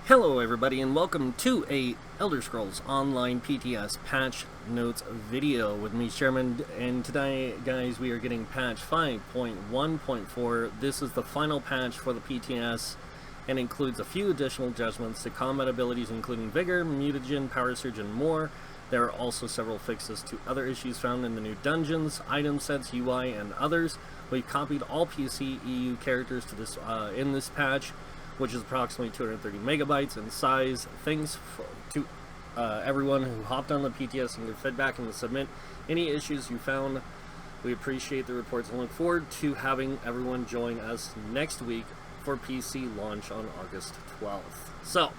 Hello everybody and welcome to a Elder Scrolls Online PTS Patch Notes video with me, Sherman, and today, guys, we are getting patch 5.1.4. This is the final patch for the PTS and includes a few additional adjustments to combat abilities including Vigor, Mutagen, Power Surge, and more. There are also several fixes to other issues found in the new dungeons, item sets, UI, and others. We've copied all PC EU characters to this in this patch, which is approximately 230 megabytes in size. Thanks to everyone who hopped on the PTS and gave feedback and submit any issues you found. We appreciate the reports and look forward to having everyone join us next week for PC launch on August 12th.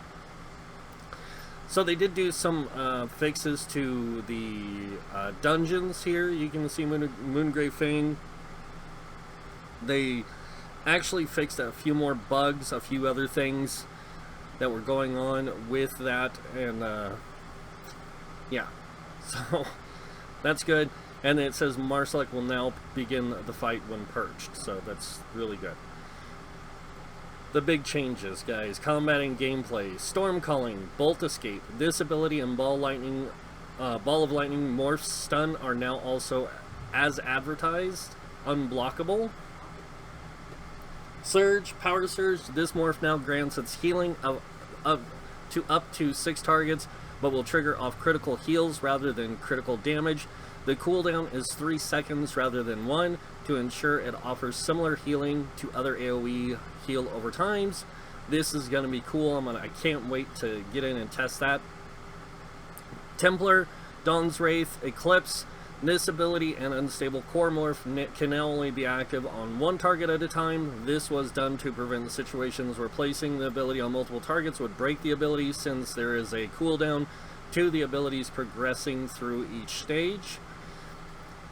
So they did do some fixes to the dungeons here. You can see Moongrave Fang. They actually fixed a few more bugs, a few other things that were going on with that, and yeah, so that's good. And it says Marsalek will now begin the fight when purged, so that's really good. The big changes, guys: combating gameplay, storm calling, bolt escape, this ability, and ball of lightning morph stun are now also, as advertised, unblockable. Surge, Power Surge, this morph now grants its healing to up to 6 targets, but will trigger off critical heals rather than critical damage. The cooldown is 3 seconds rather than 1 to ensure it offers similar healing to other AoE heal over times. This is going to be cool. I can't wait to get in and test that. Templar, Dawn's Wraith, Eclipse. This ability and unstable core morph can now only be active on 1 target at a time. This was done to prevent situations where placing the ability on multiple targets would break the ability, since there is a cooldown to the abilities progressing through each stage.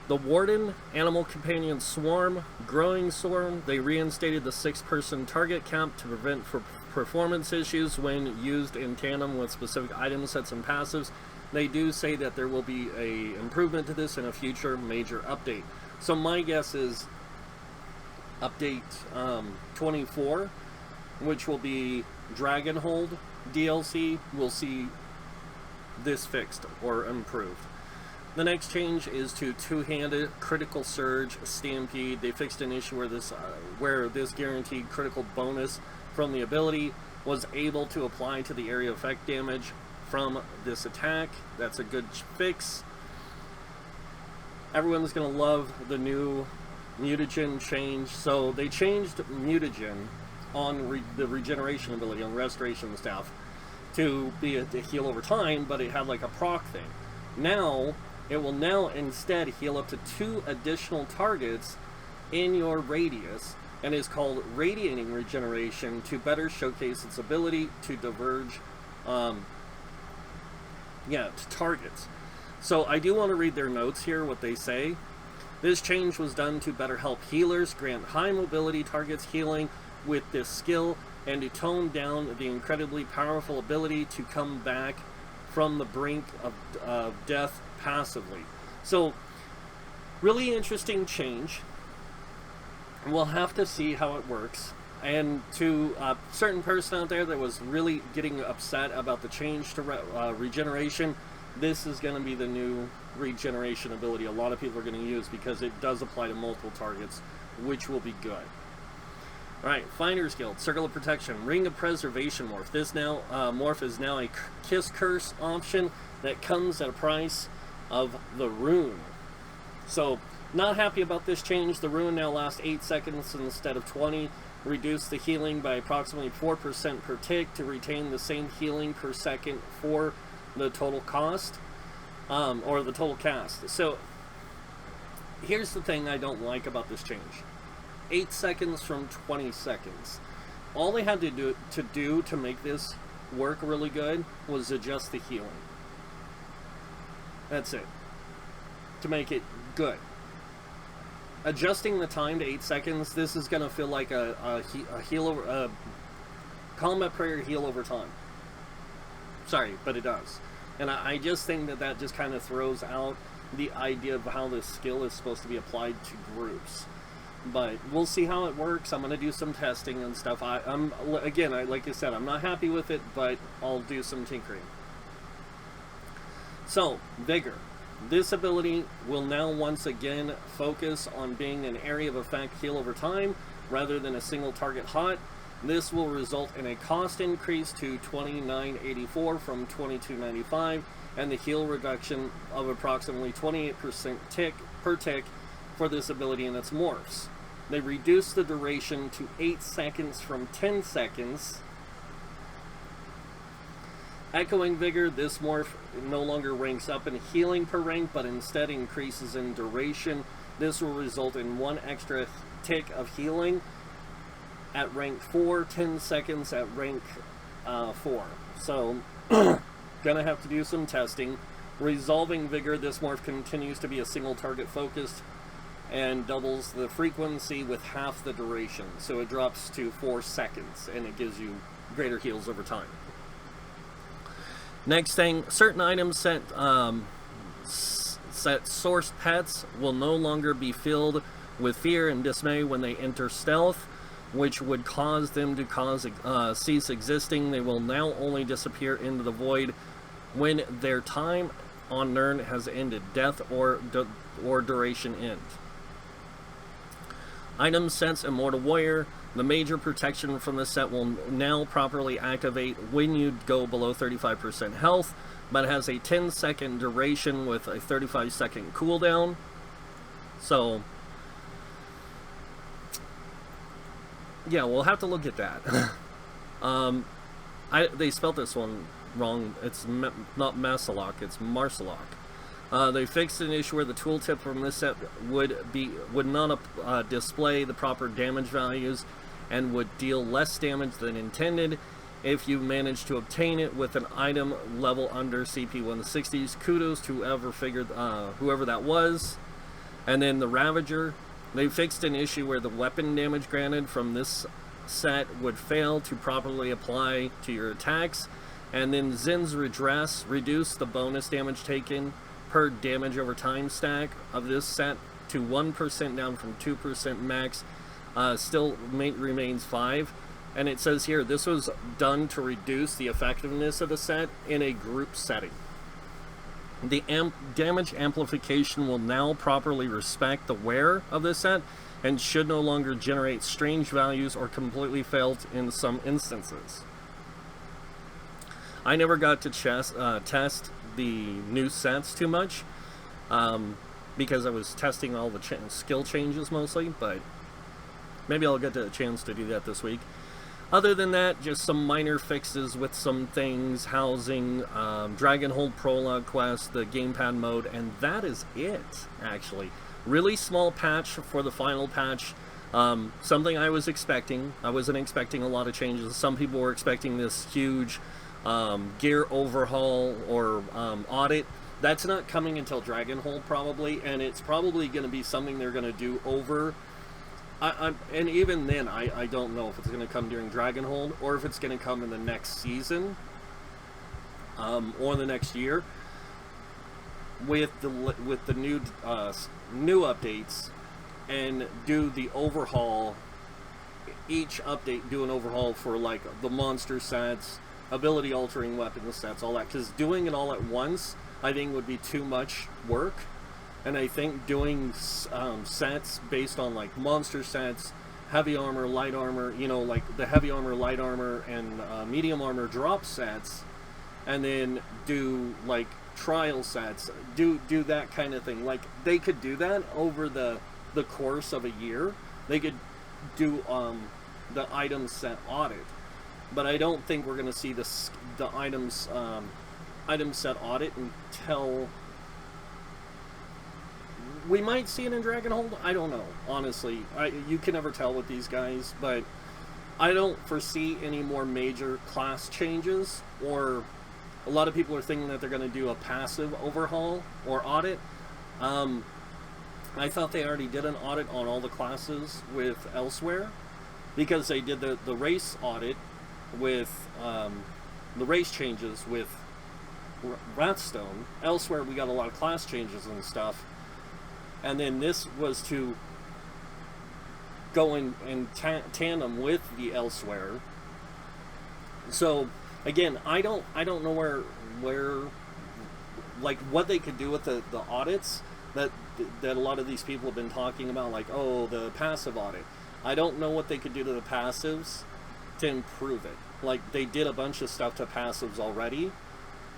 The Warden, Animal Companion Swarm, Growing Swarm. They reinstated the 6-person target cap to prevent performance issues when used in tandem with specific item sets and passives. They do say that there will be a improvement to this in a future major update. So my guess is update 24, which will be Dragonhold DLC, will see this fixed or improved. The next change is to two-handed critical surge stampede. They fixed an issue where this guaranteed critical bonus from the ability was able to apply to the area effect damage from this attack. That's a good fix. Everyone's going to love the new mutagen change. So they changed mutagen on the regeneration ability, on restoration staff, to be a heal over time, but it had like a proc thing. Now, it will now instead heal up to 2 additional targets in your radius, and is called Radiating Regeneration to better showcase its ability to diverge to targets. So I do want to read their notes here, what they say. This change was done to better help healers grant high mobility targets healing with this skill, and to tone down the incredibly powerful ability to come back from the brink of death passively. So really interesting change. We'll have to see how it works. And to a certain person out there that was really getting upset about the change to regeneration, this is going to be the new regeneration ability a lot of people are going to use, because it does apply to multiple targets, which will be good. Alright, Finder's Guild, Circle of Protection, Ring of Preservation morph. This morph is now a Kiss Curse option that comes at a price of the rune. So, not happy about this change. The rune now lasts 8 seconds instead of 20. Reduce the healing by approximately 4% per tick to retain the same healing per second for the total cost, or the total cast. So here's the thing I don't like about this change: 8 seconds from 20 seconds. All they had to do to make this work really good was adjust the healing. That's it. To make it good. Adjusting the time to 8 seconds, this is going to feel like a heal over, combat prayer heal over time. Sorry, but it does. And I just think that just kind of throws out the idea of how this skill is supposed to be applied to groups. But we'll see how it works. I'm gonna do some testing and stuff. Like I said, I'm not happy with it, but I'll do some tinkering. So, Vigor. This ability will now once again focus on being an area of effect heal over time, rather than a single target hot. This will result in a cost increase to $29.84 from $22.95, and the heal reduction of approximately 28% per tick for this ability and its morphs. They reduce the duration to 8 seconds from 10 seconds. Echoing Vigor, this morph no longer ranks up in healing per rank, but instead increases in duration. This will result in 1 extra tick of healing at rank 4, 10 seconds at rank 4. So, gonna have to do some testing. Resolving Vigor, this morph continues to be a single target focused and doubles the frequency with half the duration. So it drops to 4 seconds and it gives you greater heals over time. Next thing, certain items set sourced pets will no longer be filled with fear and dismay when they enter stealth, which would cause them to cease existing. They will now only disappear into the void when their time on Nirn has ended, death or duration end. Item sets Immortal Warrior. The major protection from the set will now properly activate when you go below 35% health, but has a 10-second duration with a 35-second cooldown. So, yeah, we'll have to look at that. They spelled this one wrong. It's not Masalok, it's Marsalok. They fixed an issue where the tooltip from this set would not display the proper damage values and would deal less damage than intended if you managed to obtain it with an item level under CP 160s. Kudos to whoever that was. And then the Ravager. They fixed an issue where the weapon damage granted from this set would fail to properly apply to your attacks. And then Zin's Redress reduced the bonus damage taken per damage over time stack of this set to 1% down from 2% max. Still remains 5. And it says here, this was done to reduce the effectiveness of the set in a group setting. The damage amplification will now properly respect the wearer of this set and should no longer generate strange values or completely fail in some instances. I never got to test the new sets too much because I was testing all the skill changes mostly, but maybe I'll get a chance to do that this week. Other than that, just some minor fixes with some things, housing, Dragonhold Prologue quest, the gamepad mode, and that is it, actually. Really small patch for the final patch. Something I was expecting. I wasn't expecting a lot of changes. Some people were expecting this huge gear overhaul or audit. That's not coming until Dragonhold probably, and it's probably going to be something they're going to do over. And even then, I don't know if it's going to come during Dragonhold or if it's going to come in the next season or the next year with the new updates, and do the overhaul. Each update do an overhaul for like the monster sets, ability altering weapon sets, all that, because doing it all at once I think would be too much work. And I think doing sets based on like monster sets, heavy armor, light armor, you know, like the heavy armor, light armor, and medium armor drop sets, and then do like trial sets, do that kind of thing. Like they could do that over the course of a year. They could do the item set audit, but I don't think we're going to see the item set audit until. We might see it in Dragonhold. I don't know, honestly. You can never tell with these guys, but I don't foresee any more major class changes, or a lot of people are thinking that they're going to do a passive overhaul or audit. I thought they already did an audit on all the classes with Elsewhere, because they did the race audit with the race changes with Wrathstone. Elsewhere we got a lot of class changes and stuff. And then this was to go in tandem with the elsewhere. So again, I don't know where like what they could do with the audits that a lot of these people have been talking about, like, oh, the passive audit. I don't know what they could do to the passives to improve it. Like, they did a bunch of stuff to passives already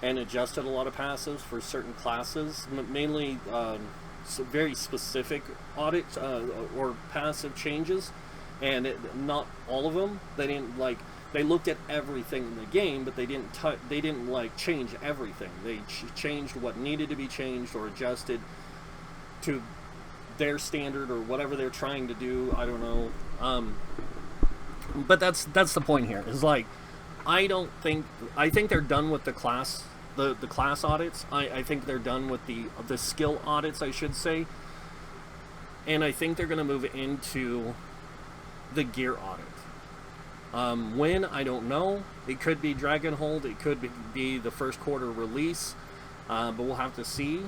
and adjusted a lot of passives for certain classes, mainly very specific audits or passive changes, and not all of them. They didn't, like, they looked at everything in the game, but they didn't like change everything. They changed what needed to be changed or adjusted to their standard or whatever they're trying to do. I don't know. But that's the point here. Is like, I think they're done with the class audits. I think they're done with the skill audits, I should say. And I think they're going to move into the gear audit. When, I don't know. It could be Dragonhold. It could be the first quarter release. But we'll have to see.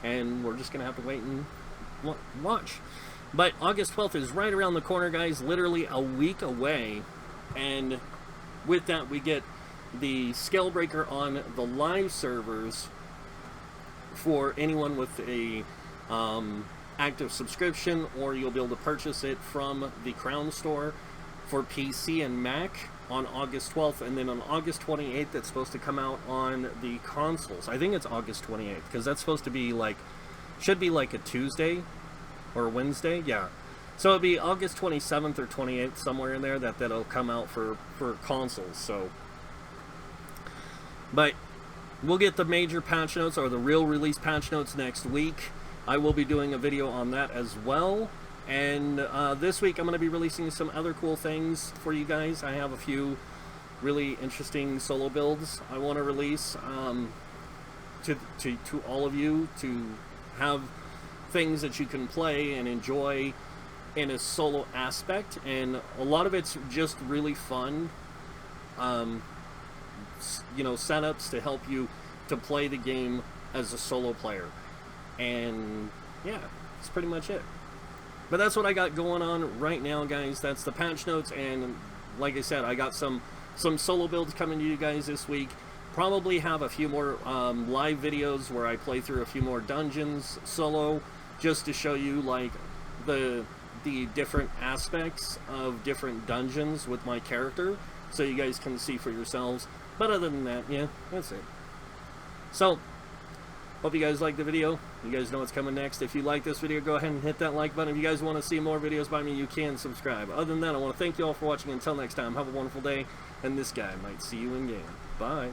And we're just going to have to wait and watch. But August 12th is right around the corner, guys. Literally a week away. And with that, we get the Scalebreaker on the live servers for anyone with a active subscription, or you'll be able to purchase it from the Crown Store for PC and Mac on August 12th, and then on August 28th it's supposed to come out on the consoles. I think it's August 28th, because that's supposed to be like, should be like a Tuesday or a Wednesday, yeah. So it'll be August 27th or 28th, somewhere in there, that'll come out for consoles. So, but we'll get the major patch notes, or the real release patch notes, next week. I will be doing a video on that as well. And this week I'm going to be releasing some other cool things for you guys. I have a few really interesting solo builds I want to release to all of you, to have things that you can play and enjoy in a solo aspect. And a lot of it's just really fun, you know, setups to help you to play the game as a solo player. And yeah, that's pretty much it. But that's what I got going on right now, guys. That's the patch notes, and like I said, I got some solo builds coming to you guys this week. Probably have a few more live videos where I play through a few more dungeons solo, just to show you like the different aspects of different dungeons with my character, so you guys can see for yourselves. But other than that, yeah, that's it. So, hope you guys liked the video. You guys know what's coming next. If you like this video, go ahead and hit that like button. If you guys want to see more videos by me, you can subscribe. Other than that, I want to thank you all for watching. Until next time, have a wonderful day, and this guy might see you in game. Bye.